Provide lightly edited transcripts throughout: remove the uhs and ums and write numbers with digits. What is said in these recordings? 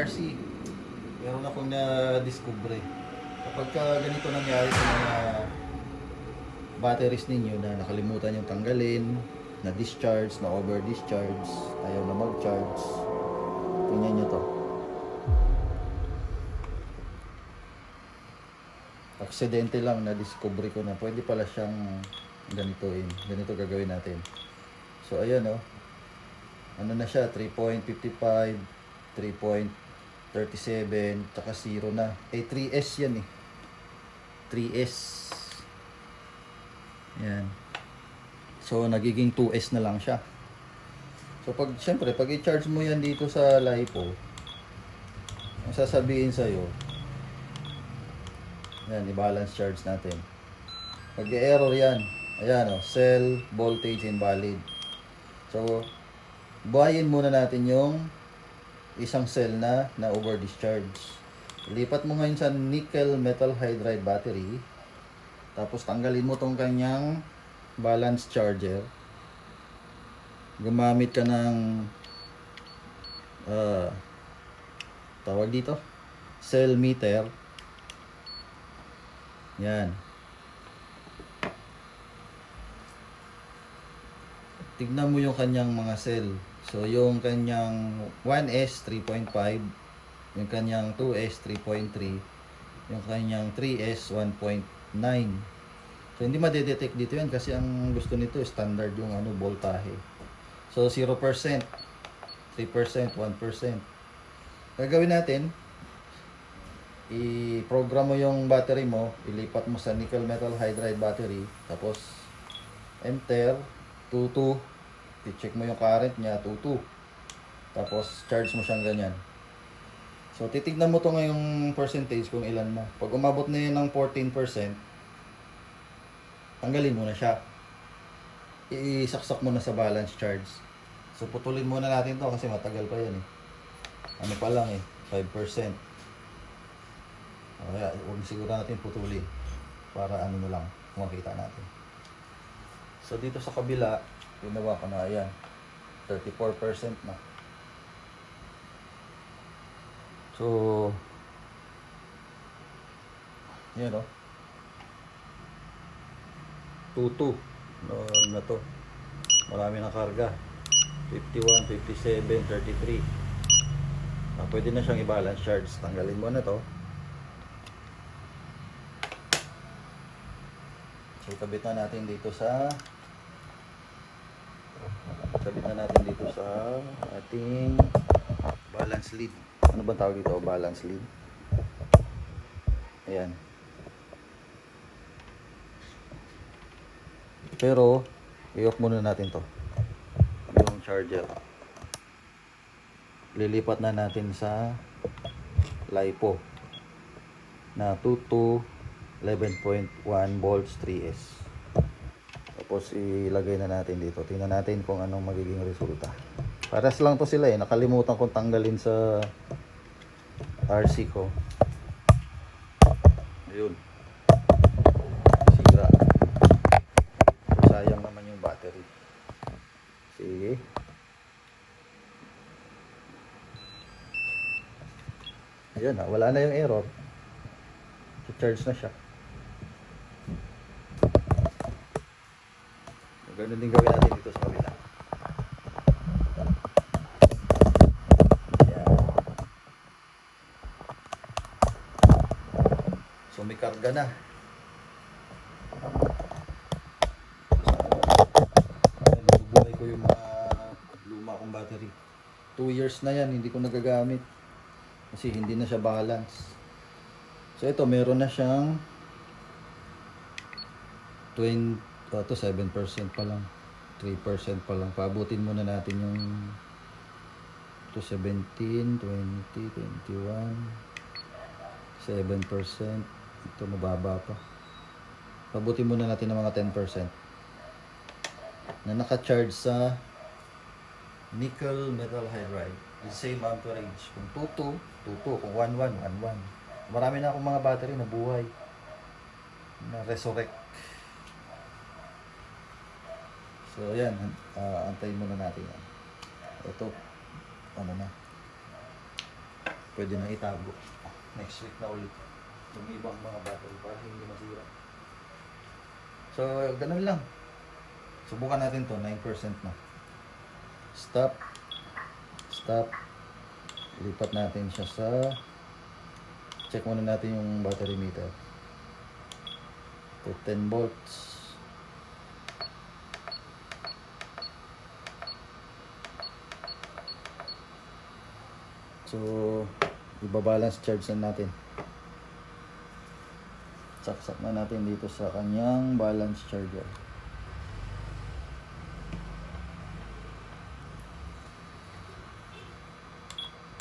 RC, meron akong na-discover. Kapag ganito nangyari sa mga batteries ninyo na nakalimutan yung tanggalin, na discharge, na over discharge, ayaw na mag-charge, tingnan nyo to. Aksidente lang na discover ko na pwede pala siyang ganitoin. Ganito gagawin natin. So ayan oh. Ano na siya, 3.55, 3.37, tsaka 0 na. 3S yan eh. 3S. Yan. So nagiging 2S na lang siya. So syempre, pag i-charge mo yan dito sa LiPo, ang sasabihin sa'yo, yan, i-balance charge natin. Pag i-error yan, ayan o, cell voltage invalid. So, buhayin muna natin yung isang cell na over discharge. Lipat mo ngayon sa nickel metal hydride battery. Tapos tanggalin mo tong kanyang balance charger. Gumamit ka ng tawag dito, cell meter. Yan. Tignan mo yung kanyang mga cell. So, yung kanyang 1S 3.5, yung kanyang 2S 3.3, yung kanyang 3S 1.9. So, hindi madedetect dito yan kasi ang gusto nito standard yung voltahe. So, 0%, 3%, 1%. Gagawin natin, i-program mo yung battery mo, ilipat mo sa nickel metal hydride battery, tapos enter 22, i-check mo yung current niya 22, tapos charge mo siyang ganyan. So titignan mo to ngayong percentage kung ilan na. Pag umabot na yun ng 14%, tanggalin mo na siya, isaksak mo na sa balance charge. So putulin muna natin to kasi matagal pa yan eh. Ano pa lang eh, 5%. Kaya huwag siguro natin putulin para ano na lang makita natin. So dito sa kabila, ginawa ko na ayan, 34% na. So yan o, 22 na to, marami na karga, 51, 57, 33. Pwede na siyang i-balance charge. Tanggalin mo na to. So, kabit na natin dito sa ating balance lead. Ano ba tawag dito? Balance lead. Ayan. Pero, i-off muna natin to. Yung charger. Lilipat na natin sa LiPo na 11.1 volts 3S. Tapos ilagay na natin dito. Tingnan natin kung anong magiging resulta. Pares lang to sila eh. Nakalimutan kong tanggalin sa RC ko. Ayun. Sira. So, sayang naman yung battery. Sige. Ayan na. Wala na yung error. Charge na siya. Ganun din gawin natin dito sa kabila. Ayan. So may karga na. Nabubuhay ko yung mga luma kong battery. 2 years na yan, hindi ko nagagamit. Kasi hindi na siya balance. So ito, meron na siyang 7% pa lang, 3% pa lang. Paabutin muna natin yung to 17, 20, 21, 7%. Ito mababa pa. Paabutin muna natin ng mga 10% na naka-charge sa nickel metal hydride. The same amperage. Kung 22, 22. Kung 11, 11. Marami na akong mga battery na buhay, na resurrect. So yan, antayin muna natin yan. Ito, ano na, pwede na itago. Next week na ulit yung ibang mga battery para hindi masira. So, ganun lang. Subukan natin to, 9% na. Stop. Stop. Lipat natin siya sa... Check muna natin yung battery meter. To 10 volts. So, iba-balance charge na natin. Saksak na natin dito sa kanyang balance charger.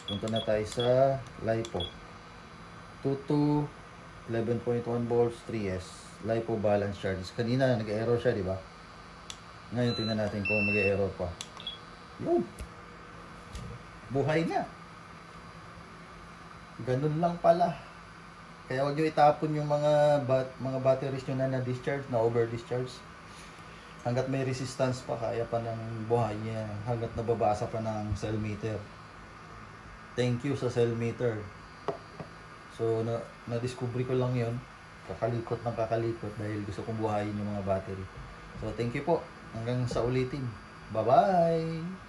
Punta na tayo sa LiPo. 2 to 11.1 volts 3S. LiPo balance charge. Kanina nag-error siya, di ba? Ngayon tingnan natin kung mag-error pa. Yun. Buhay na. Ganun lang pala. Kaya huwag nyo itapon yung mga batteries nyo na na-discharge, na over-discharge. Hanggat may resistance pa, kaya pa ng buhay niya. Hanggat nababasa pa ng cell meter. Thank you sa cell meter. So, na-discovery ko lang yon. Kakalikot ng kakalikot dahil gusto kong buhayin yung mga battery. So, thank you po. Hanggang sa ulitin. Bye-bye!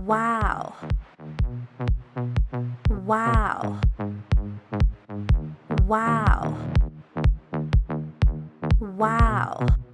Wow. Wow. Wow. Wow.